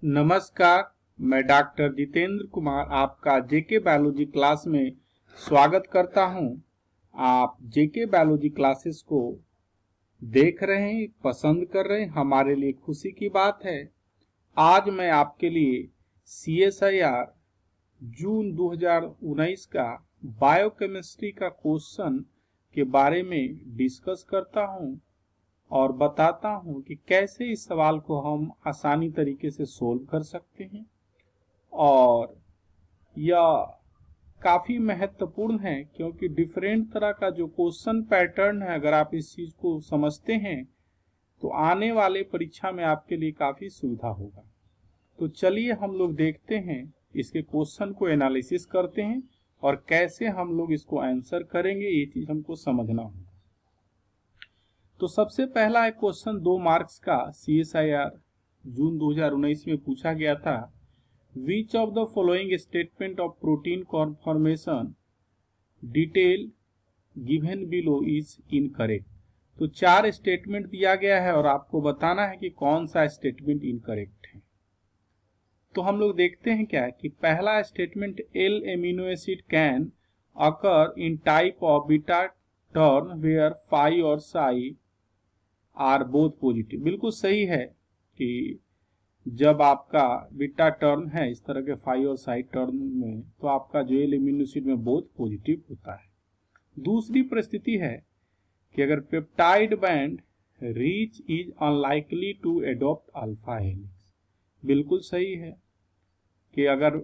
नमस्कार, मैं डॉक्टर जितेंद्र कुमार आपका जेके बायोलॉजी क्लास में स्वागत करता हूं। आप जेके बायोलॉजी क्लासेस को देख रहे हैं, पसंद कर रहे हैं, हमारे लिए खुशी की बात है। आज मैं आपके लिए CSIR जून 2019 का बायोकेमिस्ट्री का क्वेश्चन के बारे में डिस्कस करता हूं और बताता हूं कि कैसे इस सवाल को हम आसानी तरीके से सोल्व कर सकते हैं। और यह काफी महत्वपूर्ण है क्योंकि डिफरेंट तरह का जो क्वेश्चन पैटर्न है, अगर आप इस चीज को समझते हैं तो आने वाले परीक्षा में आपके लिए काफी सुविधा होगा। तो चलिए हम लोग देखते हैं, इसके क्वेश्चन को एनालिसिस करते हैं और कैसे हम लोग इसको आंसर करेंगे, ये चीज हमको समझना होगा। तो सबसे पहला एक क्वेश्चन 2 मार्क्स का CSIR जून 2019 में पूछा गया था। Which of the following statement of protein conformation detail given below is incorrect. तो 4 स्टेटमेंट दिया गया है और आपको बताना है कि कौन सा स्टेटमेंट इनकरेक्ट है। तो हम लोग देखते हैं क्या है कि पहला statement L amino acid can occur in type of beta turn where phi और साई आर बोथ पॉजिटिव। बिल्कुल सही है कि जब आपका बीटा टर्न है इस तरह के फाई और साई टर्न में, तो आपका जो एल एमिनो एसिड में बोथ पॉजिटिव होता है। दूसरी परिस्थिति है कि अगर peptide bond rich is unlikely to adopt alpha helix. बिल्कुल सही है कि अगर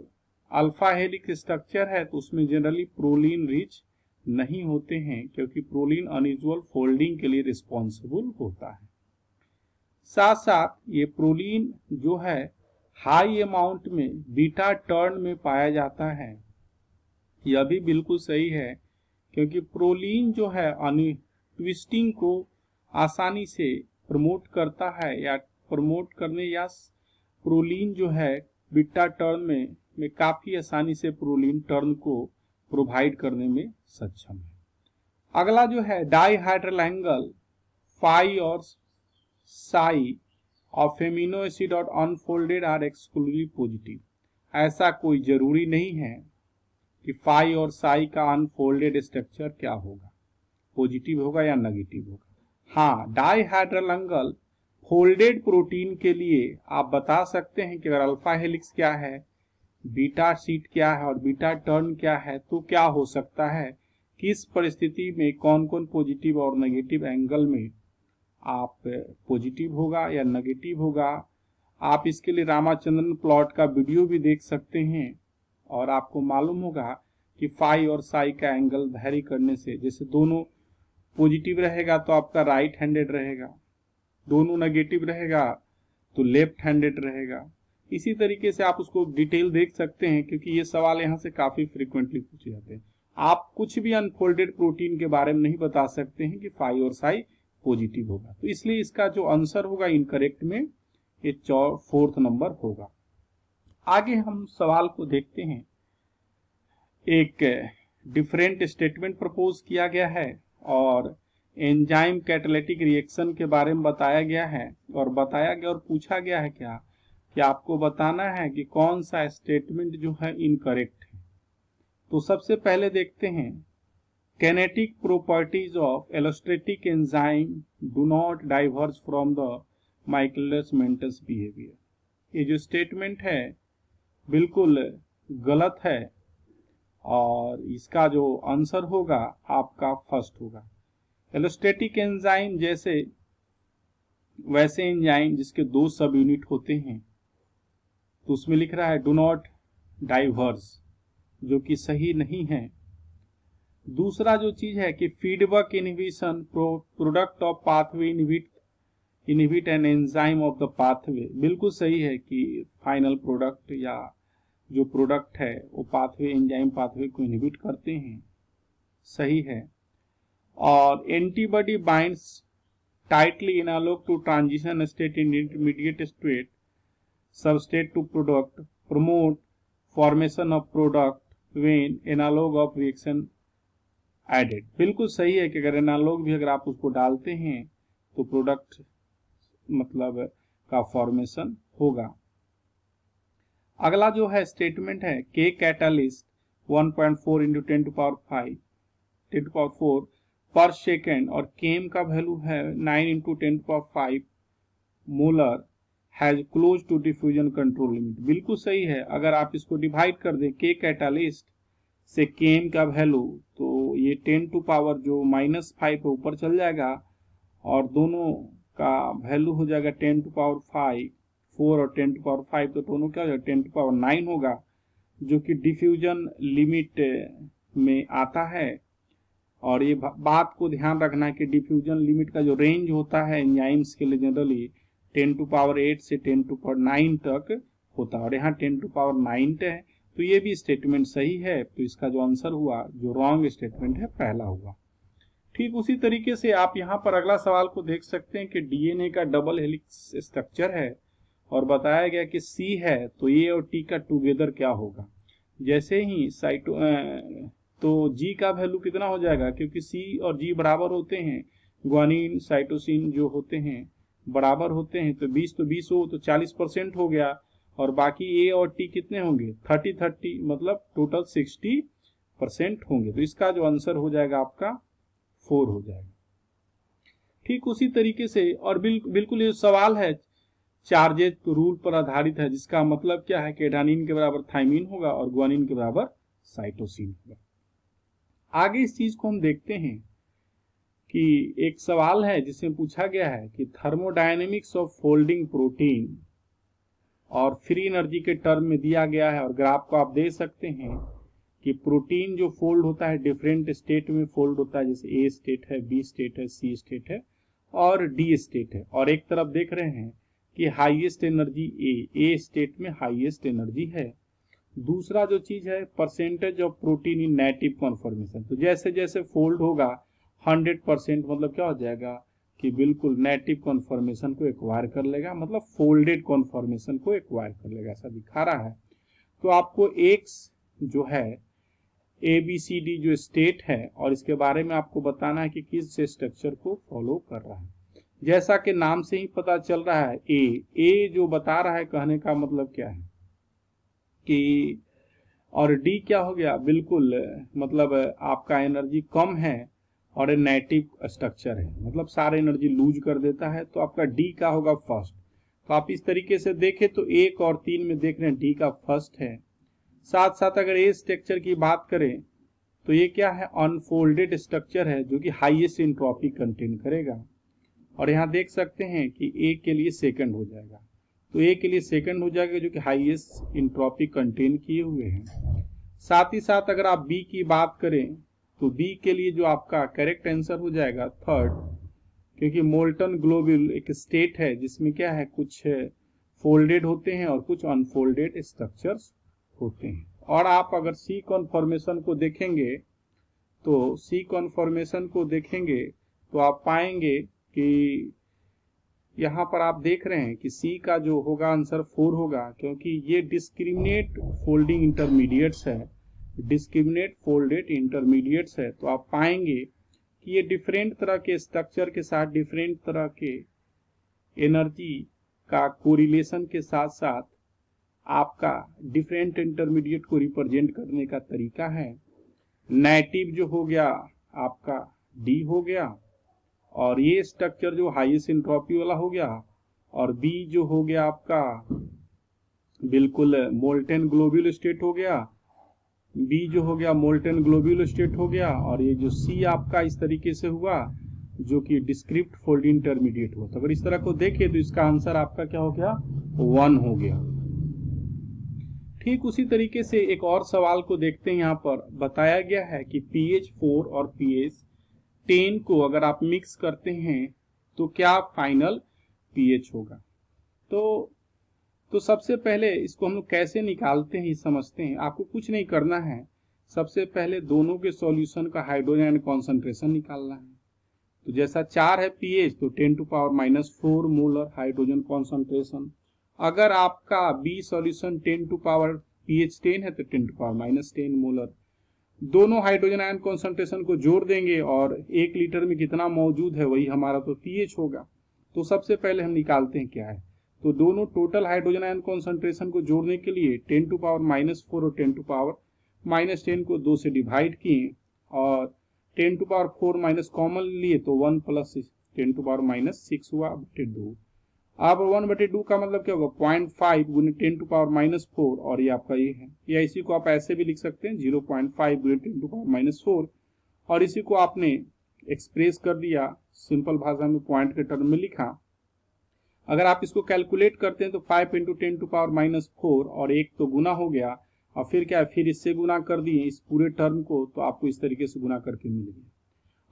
अल्फा हेलिक्स स्ट्रक्चर है तो उसमें जनरली प्रोलीन रिच नहीं होते हैं, क्योंकि प्रोलीन अनयूजुअल फोल्डिंग के लिए रिस्पॉन्सिबल होता है। साथ साथ ये प्रोलीन जो है हाई अमाउंट में बीटा टर्न में पाया जाता है। यह भी बिल्कुल सही है क्योंकि प्रोलीन जो है ट्विस्टिंग को आसानी से प्रमोट करता है, या प्रमोट करने या प्रोलीन जो है बीटा टर्न में काफी आसानी से प्रोलीन टर्न को प्रोवाइड करने में सक्षम है। अगला जो है डाइहाइड्रल एंगल फाई और साई ऑफ एमिनो एसिड और अनफोल्डेड आर एक्सक्लूसिव पॉजिटिव। ऐसा कोई जरूरी नहीं है कि फाई और साई का अनफोल्डेड स्ट्रक्चर क्या होगा, पॉजिटिव होगा या नेगेटिव होगा। हाँ, डाइहाइड्रल एंगल फोल्डेड प्रोटीन के लिए आप बता सकते हैं कि अगर अल्फा हेलिक्स क्या है, बीटा शीट क्या है और बीटा टर्न क्या है, तो क्या हो सकता है, किस परिस्थिति में कौन कौन पॉजिटिव और नेगेटिव एंगल में आप पॉजिटिव होगा या नेगेटिव होगा। आप इसके लिए रामाचंद्रन प्लॉट का वीडियो भी देख सकते हैं और आपको मालूम होगा कि फाई और साई का एंगल वैरी करने से, जैसे दोनों पॉजिटिव रहेगा तो आपका राइट हैंडेड रहेगा, दोनों नेगेटिव रहेगा तो लेफ्ट हैंडेड रहेगा। इसी तरीके से आप उसको डिटेल देख सकते हैं, क्योंकि ये सवाल यहाँ से काफी फ्रीक्वेंटली पूछे जाते हैं। आप कुछ भी अनफोल्डेड प्रोटीन के बारे में नहीं बता सकते हैं कि फाई और साई पॉजिटिव होगा, तो इसलिए इसका जो आंसर होगा इनकरेक्ट में ये 4th नंबर होगा। आगे हम सवाल को देखते हैं। एक डिफरेंट स्टेटमेंट प्रपोज किया गया है और एंजाइम कैटालिटिक रिएक्शन के बारे में बताया गया है, और बताया गया और पूछा गया है क्या कि आपको बताना है कि कौन सा स्टेटमेंट जो है इनकरेक्ट है। तो सबसे पहले देखते हैं, kinetic properties of allosteric enzyme do not diverge from the Michaelis Menten behaviour. ये जो स्टेटमेंट है बिल्कुल गलत है और इसका जो आंसर होगा आपका फर्स्ट होगा। एलोस्टेटिक एंजाइम जैसे वैसे एंजाइम जिसके 2 सब यूनिट होते हैं, तो उसमें लिख रहा है डू नॉट डाइवर्स, जो कि सही नहीं है। दूसरा जो चीज है कि feedback inhibition product of pathway inhibit an enzyme of the pathway. बिल्कुल सही है कि फाइनल प्रोडक्ट या जो प्रोडक्ट है वो पाथवे एंजाइम पाथवे को इनहिबिट करते हैं, सही है। और antibody binds tightly analogue to transition state in intermediate state substrate to product, promote formation of product when analog of reaction added। बिल्कुल सही है कि अगर एनालॉग भी अगर आप उसको डालते हैं तो प्रोडक्ट मतलब का फॉर्मेशन होगा। अगला जो है स्टेटमेंट है के कैटालिस्ट 1.4 इंटू 10⁴ पर सेकेंड और केम का वैल्यू है 9 into 10⁵ molar has close to diffusion control limit. बिल्कुल सही है। अगर आप इसको डिवाइड कर दें के कैटालिस्ट से केम का वैल्यू, तो ये 10⁻, जो -5 है ऊपर चल जाएगा और दोनों का वैल्यू हो जाएगा 10⁵ 4 और 10⁵, तो दोनों क्या हो जाएगा 10⁹ होगा, जो कि डिफ्यूजन लिमिट में आता है। और ये बात को ध्यान रखना है कि डिफ्यूजन लिमिट का जो रेंज होता है एंजाइम्स के लिए जनरली 10⁸ से 10⁹ तक होता है, और यहाँ 10⁹ है, तो ये भी स्टेटमेंट सही है। तो इसका जो आंसर हुआ, जो रॉन्ग स्टेटमेंट है, पहला हुआ। ठीक उसी तरीके से आप यहाँ पर अगला सवाल को देख सकते हैं कि डीएनए का डबल हेलिक्स स्ट्रक्चर है और बताया गया कि सी है, तो ए और टी का टुगेदर क्या होगा। जैसे ही तो जी का वैल्यू कितना हो जाएगा, क्योंकि सी और जी बराबर होते हैं, ग्वानिन साइटोसिन जो होते हैं बराबर होते हैं, तो 20 हो तो 40% हो गया, और बाकी ए और टी कितने होंगे 30 मतलब टोटल 60% होंगे। तो इसका जो आंसर हो जाएगा आपका 4 हो जाएगा। ठीक उसी तरीके से और बिल्कुल ये सवाल है चार्जेज रूल पर आधारित है, जिसका मतलब क्या है कि एडेनिन के बराबर थाइमिन होगा और ग्वानिन के बराबर साइटोसिन होगा। आगे इस चीज को हम देखते हैं कि एक सवाल है जिसमें पूछा गया है कि थर्मोडायनेमिक्स ऑफ फोल्डिंग प्रोटीन, और फ्री एनर्जी के टर्म में दिया गया है, और ग्राफ को आप देख सकते हैं कि प्रोटीन जो फोल्ड होता है डिफरेंट स्टेट में फोल्ड होता है, जैसे ए स्टेट है, बी स्टेट है, सी स्टेट है और डी स्टेट है। और एक तरफ देख रहे हैं कि हाईएस्ट एनर्जी ए स्टेट में हाईएस्ट एनर्जी है। दूसरा जो चीज है percentage of protein in native conformation, तो जैसे जैसे फोल्ड होगा 100% मतलब क्या हो जाएगा कि बिल्कुल नेटिव कॉन्फॉर्मेशन को एक्वायर कर लेगा, मतलब फोल्डेड कॉन्फॉर्मेशन को एक्वायर कर लेगा, ऐसा दिखा रहा है। तो आपको एक्स जो है ABCD जो स्टेट है, और इसके बारे में आपको बताना है कि किस स्ट्रक्चर को फॉलो कर रहा है। जैसा कि नाम से ही पता चल रहा है ए जो बता रहा है, कहने का मतलब क्या है कि, और डी क्या हो गया, बिल्कुल मतलब आपका एनर्जी कम है और नेटिव स्ट्रक्चर है, मतलब सारे एनर्जी लूज कर देता है, तो आपका डी का होगा फर्स्ट। तो आप इस तरीके से देखें तो 1 और 3 में देख रहे हैं डी का फर्स्ट है। साथ साथ अगर ए स्ट्रक्चर की बात करें तो ये क्या है, अनफोल्डेड स्ट्रक्चर है जो कि हाईएस्ट एंट्रोपी कंटेन करेगा, और यहाँ देख सकते हैं कि ए के लिए सेकंड हो जाएगा, तो ए के लिए सेकंड हो जाएगा जो कि हाईएस्ट एंट्रोपी कंटेन किए हुए हैं। साथ ही साथ अगर आप बी की बात करें तो बी के लिए जो आपका करेक्ट आंसर हो जाएगा थर्ड, क्योंकि मोल्टन ग्लोब्यूल एक स्टेट है जिसमें क्या है, कुछ फोल्डेड होते हैं और कुछ अनफोल्डेड स्ट्रक्चर्स होते हैं। और आप अगर सी कॉन्फॉर्मेशन को देखेंगे तो आप पाएंगे कि यहाँ पर आप देख रहे हैं कि सी का जो होगा आंसर 4 होगा, क्योंकि ये डिस्क्रिमिनेट फोल्डिंग इंटरमीडिएट्स है, डिस्क्रिमिनेट फोल्डेड इंटरमीडिएट्स है। तो आप पाएंगे कि ये डिफरेंट तरह के स्ट्रक्चर के साथ डिफरेंट तरह के एनर्जी का कोरिलेशन के साथ साथ आपका डिफरेंट इंटरमीडिएट को रिप्रेजेंट करने का तरीका है। नेटिव जो हो गया आपका डी हो गया, और ये स्ट्रक्चर जो हाईएस्ट एंट्रोपी वाला हो गया, और बी जो हो गया आपका बिल्कुल मोल्टेन ग्लोब्यूल स्टेट हो गया, बी जो हो गया मोल्टेन ग्लोब्यूल स्टेट हो गया, और ये जो सी आपका इस तरीके से हुआ जो कि डिस्क्रिप्ट फोल्ड इंटरमीडिएट हुआ। तो अगर इस तरह को देखें तो इसका आंसर आपका क्या हो गया, 1 हो गया। ठीक उसी तरीके से एक और सवाल को देखते हैं। यहाँ पर बताया गया है कि pH 4 और pH 10 को अगर आप मिक्स करते हैं तो क्या फाइनल pH होगा। तो सबसे पहले इसको हम लोग कैसे निकालते हैं समझते हैं। आपको कुछ नहीं करना है, सबसे पहले दोनों के सॉल्यूशन का हाइड्रोजन कॉन्सेंट्रेशन निकालना है। तो जैसा 4 है pH तो 10⁻⁴ मोलर हाइड्रोजन कॉन्सेंट्रेशन। अगर आपका बी सॉल्यूशन pH 10 है तो 10⁻⁻10 मोलर। दोनों हाइड्रोजन आयन कॉन्सेंट्रेशन को जोड़ देंगे और 1 लीटर में कितना मौजूद है वही हमारा तो pH होगा। तो सबसे पहले हम निकालते हैं क्या है, तो दोनों टोटल हाइड्रोजन आयन कॉन्सेंट्रेशन को जोड़ने के लिए 10 टू पावर -4 और 10 टू पावर -10 को 2 से डिवाइड किए और 10 टू पावर 4 माइनस कॉमन लिए तो 1 प्लस 10 टू पावर -6 हुआ बटे 2। अब 1/2 का मतलब क्या होगा 0.5 गुने 10 टू पावर -4 और ये आपका ये है, या इसी को आप ऐसे भी लिख सकते हैं 0.5 गुने 10 टू पावर -4 और इसी को आपने एक्सप्रेस कर दिया सिंपल भाषा में पॉइंट के टर्म में लिखा। अगर आप इसको कैलकुलेट करते हैं तो 5 इंटू 10 टू पावर -4 और 1 तो गुना हो गया और फिर क्या फिर इससे गुना कर दिए इस पूरे टर्म को, तो आपको इस तरीके से गुना करके मिल गया।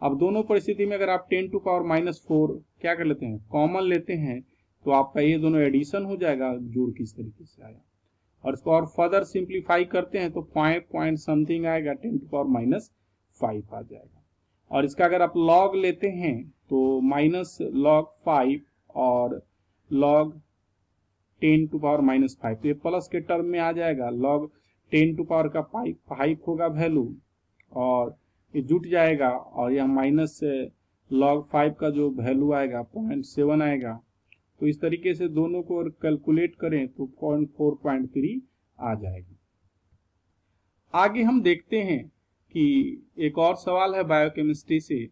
अब दोनों परिस्थिति में अगर आप 10 टू पावर -4 क्या कर लेते हैं कॉमन लेते हैं तो आपका ये दोनों एडिशन हो जाएगा, जोड़ के इस तरीके से आया। और इसको और फर्दर सिंप्लीफाई करते हैं तो 5 समथिंग आएगा 10 टू पावर -5 आ जाएगा। और इसका अगर आप लॉग लेते हैं तो -log5 और log 10 टू पावर -5 तो ये प्लस के टर्म में आ जाएगा। log 10 टू पावर का 5 होगा वैल्यू और ये जुट जाएगा और यह -log5 का जो वैल्यू आएगा 0.7 आएगा। तो इस तरीके से दोनों को कैलकुलेट करें तो 4.3 आ जाएगी। आगे हम देखते हैं कि एक और सवाल है बायोकेमिस्ट्री से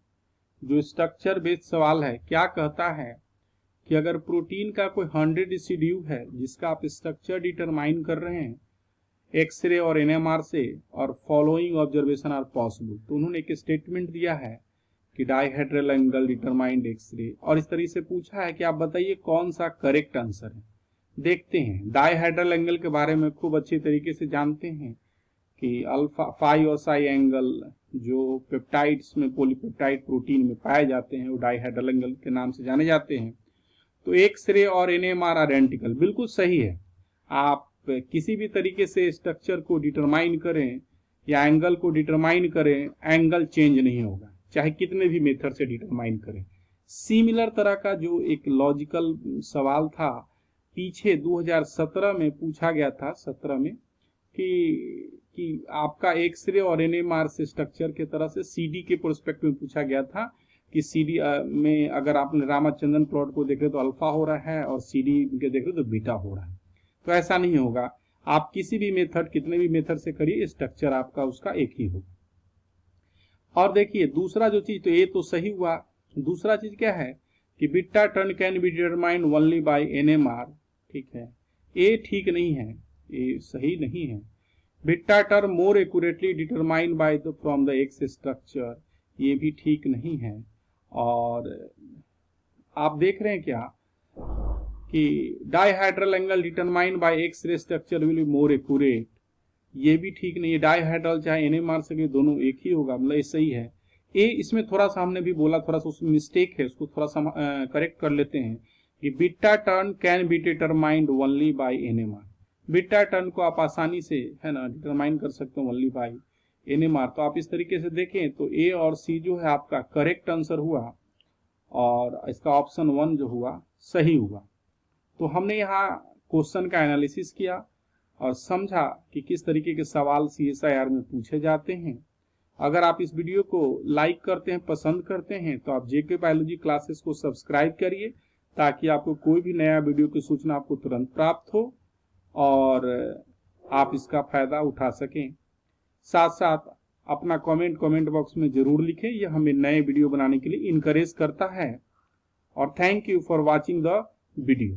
जो स्ट्रक्चर बेस्ड सवाल है। क्या कहता है कि अगर प्रोटीन का कोई 100 रेसिड्यू है जिसका आप स्ट्रक्चर डिटरमाइन कर रहे हैं एक्सरे और एनएमआर से और फॉलोइंग ऑब्जर्वेशन आर पॉसिबल, तो उन्होंने एक स्टेटमेंट दिया है कि डाइहेड्रल एंगल डिटरमाइंड एक्सरे और इस तरीके से पूछा है कि आप बताइए कौन सा करेक्ट आंसर है। देखते हैं डाइहेड्रल एंगल के बारे में खूब अच्छी तरीके से जानते हैं कि अल्फा फाई और साई एंगल जो पेप्टाइड्स में पॉलीपेप्टाइड प्रोटीन में पाए जाते हैं वो डाइहेड्रल एंगल के नाम से जाने जाते हैं। तो एक्सरे और एनएमआर आइडेंटिकल, बिल्कुल सही है। आप किसी भी तरीके से स्ट्रक्चर को डिटरमाइन करें या एंगल को डिटरमाइन करें, एंगल चेंज नहीं होगा चाहे कितने भी मेथड से डिटरमाइन करें। सिमिलर तरह का जो एक लॉजिकल सवाल था पीछे 2017 में पूछा गया था 17 में कि आपका एक्सरे और एनएमआर से स्ट्रक्चर के तरह से सीडी के प्रोस्पेक्ट में पूछा गया था कि सीडी में अगर आपने रामाचंद्रन प्लॉट को देख रहे तो अल्फा हो रहा है और सीडी के देख रहे तो बीटा हो रहा है। तो ऐसा नहीं होगा, आप किसी भी मेथड कितने भी मेथड से करिए स्ट्रक्चर आपका उसका एक ही होगा। और देखिए दूसरा जो चीज, तो ये तो सही हुआ। दूसरा चीज क्या है कि beta turn can be determined only by NMR, ठीक है, ये ठीक नहीं है, ये सही नहीं है। Beta term more accurately determined by the from the x structure, ये भी ठीक नहीं है। और आप देख रहे हैं क्या कि dihedral angle determined by X ray structure will be more accurate, ये भी ठीक नहीं है। डाइहाइड्रल चाहे एनएमआर से भी दोनों एक ही होगा, मतलब ये सही है। ए इसमें थोड़ा सा हमने भी बोला, थोड़ा सा उसमें मिस्टेक है, उसको थोड़ा सा करेक्ट कर लेते हैं कि beta turn can be determined only by NMR. Beta turn को आप आसानी से है ना डिटरमाइन कर सकते हो ओनली बाय एनएमआर। तो आप इस तरीके से देखें तो ए और सी जो है आपका करेक्ट आंसर हुआ और इसका ऑप्शन 1 जो हुआ सही हुआ। तो हमने यहाँ क्वेश्चन का एनालिसिस किया और समझा कि किस तरीके के सवाल CSIR में पूछे जाते हैं। अगर आप इस वीडियो को लाइक करते हैं, पसंद करते हैं तो आप जेके बायोलॉजी क्लासेस को सब्सक्राइब करिए ताकि आपको कोई भी नया वीडियो की सूचना आपको तुरंत प्राप्त हो और आप इसका फायदा उठा सकें। साथ साथ अपना कमेंट बॉक्स में जरूर लिखें, यह हमें नए वीडियो बनाने के लिए इनकरेज करता है। और thank you for watching the video.